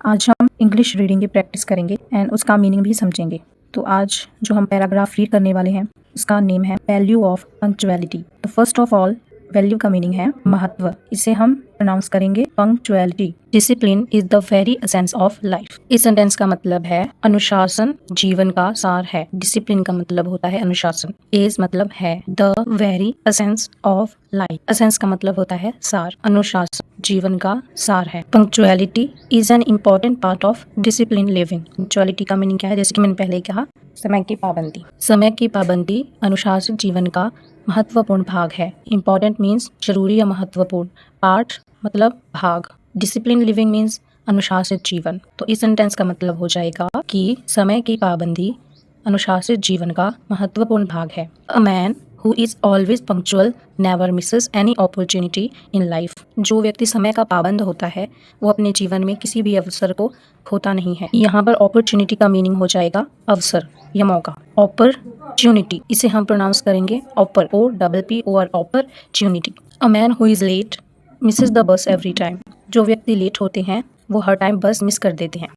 आज हम English reading की प्रैक्टिस करेंगे एंड उसका मीनिंग भी समझेंगे। तो आज जो हम पैराग्राफ रीड करने वाले हैं उसका नेम है वैल्यू ऑफ पंक्चुअलिटी। तो फर्स्ट ऑफ ऑल वैल्यू का मीनिंग है महत्व। इसे हम प्रोनाउंस करेंगे punctuality. Discipline is the very essence of life. इस सेंटेंस का मतलब है अनुशासन जीवन का सार है। डिसिप्लिन का मतलब होता है अनुशासन। इज मतलब है the very essence of life. Essence का मतलब होता है सार। अनुशासन जीवन का सार है। Punctuality is an important part of discipline living. Punctuality का मीनिंग क्या है? जैसे कि मैंने पहले कहा, समय की पाबंदी। समय की पाबंदी अनुशासित जीवन का महत्वपूर्ण भाग है। इम्पॉर्टेंट मीन्स जरूरी या महत्वपूर्ण। पार्ट मतलब भाग। डिसिप्लिन लिविंग मीन्स अनुशासित जीवन। तो इस सेंटेंस का मतलब हो जाएगा कि समय की पाबंदी अनुशासित जीवन का महत्वपूर्ण भाग है। A man who is always punctual never misses any opportunity in life। जो व्यक्ति समय का पाबंद होता है वो अपने जीवन में किसी भी अवसर को खोता नहीं है। यहाँ पर अपॉर्चुनिटी का मीनिंग हो जाएगा अवसर या मौका। अपॉर्चुनिटी इसे हम प्रोनाउंस करेंगे oppor, OPPOR, opportunity. A man who is late misses the bus every time. जो व्यक्ति लेट होते हैं वो हर टाइम बस मिस कर देते हैं।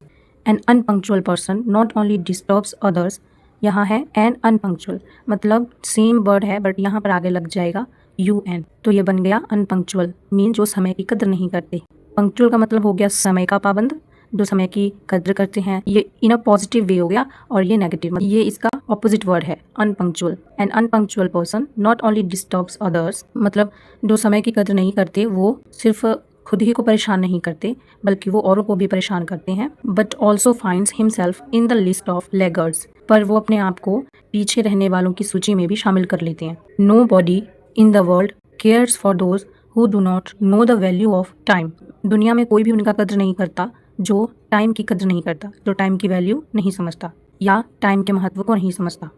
An unpunctual person not only disturbs others. यहाँ है एन अनपंक्चुअल, मतलब सेम वर्ड है बट यहाँ पर आगे लग जाएगा UN, तो ये बन गया अनपंक्चुअल, मीन जो समय की कद्र नहीं करते। पंक्चुअल का मतलब हो गया समय का पाबंद, जो समय की कद्र करते हैं। ये इन अ पॉजिटिव वे हो गया और ये नेगेटिव, ये इसका ऑपोजिट वर्ड है unpunctual. An unpunctual person not only disturbs others, मतलब जो समय की कद्र नहीं करते वो सिर्फ खुद ही को परेशान नहीं करते बल्कि वो औरों को भी परेशान करते हैं। But also finds himself in the list of leggers, पर वो अपने आप को पीछे रहने वालों की सूची में भी शामिल कर लेते हैं। Nobody in the world cares for those who do not know the value of time. दुनिया में कोई भी उनका कद्र नहीं करता जो टाइम की कद्र नहीं करता, जो टाइम की वैल्यू नहीं समझता या टाइम के महत्व को नहीं समझता।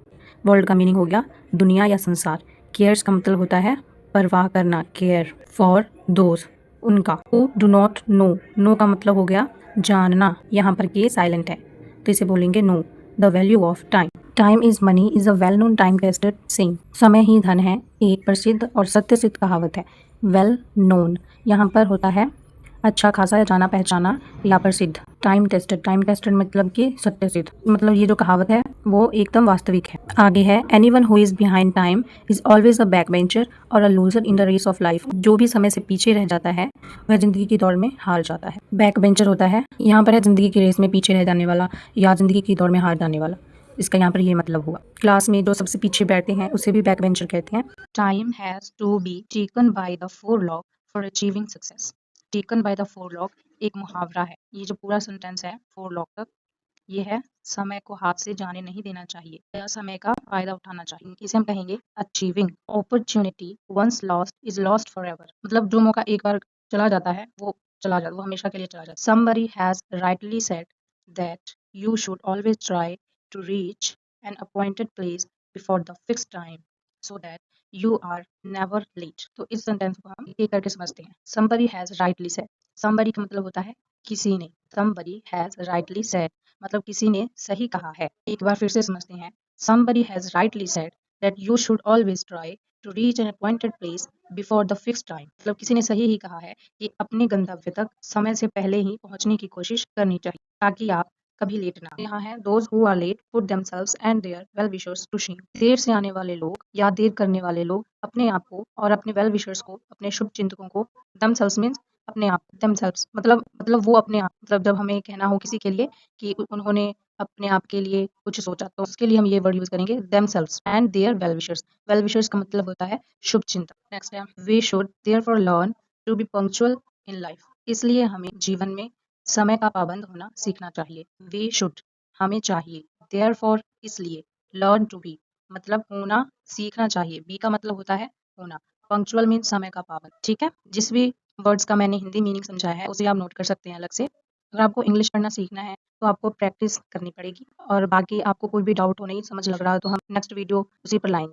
वर्ल्ड का मीनिंग हो गया दुनिया या संसार। केयर्स का मतलब होता है परवाह करना, केयर। फॉर दोज उनका। Who do not know, know का मतलब हो गया जानना, यहाँ पर के साइलेंट है तो इसे बोलेंगे know. The value of time. Time is money is a well known time tested saying. समय ही धन है एक प्रसिद्ध और सत्य सिद्ध कहावत है। वेल नोन यहाँ पर होता है अच्छा खासा या जाना पहचाना या प्रसिद्ध। टाइम टेस्टेड मतलब कि सत्य सिद्ध, मतलब ये जो कहावत है वो एकदम वास्तविक है। आगे है anyone who is behind time is always a back bencher और a loser in the race of life. जो भी समय से पीछे रह जाता है वह जिंदगी की दौड़ में हार जाता है। बैक बेंचर होता है यहाँ पर है जिंदगी की रेस में पीछे रह जाने वाला या जिंदगी की दौड़ में हार जाने वाला, इसका यहाँ पर ये मतलब हुआ। क्लास में जो सबसे पीछे बैठते हैं उसे भी बैक बेंचर कहते हैं। Time has to be taken by the forelock for achieving success. Taken by the forelock एक मुहावरा है। ये जो पूरा सेंटेंस है फोरलॉक तक ये है समय को हाथ से जाने नहीं देना चाहिए या समय का फायदा उठाना चाहिए। इसे हम कहेंगे achieving. Opportunity once lost is lost forever, मतलब जो मौका एक बार चला जाता है वो चला जाता, वो हमेशा के लिए चला जाता। Somebody has rightly said that you should always try to reach an appointed place before the fixed time so that you are never late। तो इस सेंटेंस को हम एक करके समझते हैं। Somebody has rightly said, somebody का मतलब होता है किसी ने। Somebody has rightly said मतलब किसी ने सही कहा है। एक बार फिर से समझते हैं। Somebody has rightly said that you should always try to reach an appointed place before the fixed time। मतलब किसी ने सही ही कहा है कि अपने गंतव्य तक समय से पहले ही पहुंचने की कोशिश करनी चाहिए ताकि आप कभी लेट ना। यहाँ है those who are late put themselves and their well wishers to shame। देर से आने वाले लोग या देर करने वाले लोग अपने आप को और अपने वेल विशर्स को, अपने शुभ चिंतकों को, themselves means अपने आप, themselves मतलब वो अपने आप, मतलब जब हमें कहना हो किसी के लिए कि उन्होंने अपने आप के लिए कुछ सोचा तो उसके लिए हम ये वर्ड यूज करेंगे themselves and their well wishers। well wishers का मतलब होता है शुभ चिंतक। नेक्स्ट है we should therefore learn to be punctual in life। इसलिए हमें जीवन में समय का पाबंद होना सीखना चाहिए। we should हमें चाहिए, therefore इसलिए, learn to be मतलब होना सीखना चाहिए। be का मतलब होता है होना, punctual मीन्स समय का पाबंद। ठीक है, जिस भी वर्ड्स का मैंने हिंदी मीनिंग समझाया है उसे आप नोट कर सकते हैं अलग से। अगर आपको इंग्लिश पढ़ना सीखना है तो आपको प्रैक्टिस करनी पड़ेगी और बाकी आपको कोई भी डाउट हो, नहीं समझ लग रहा है तो हम नेक्स्ट वीडियो उसी पर लाएंगे।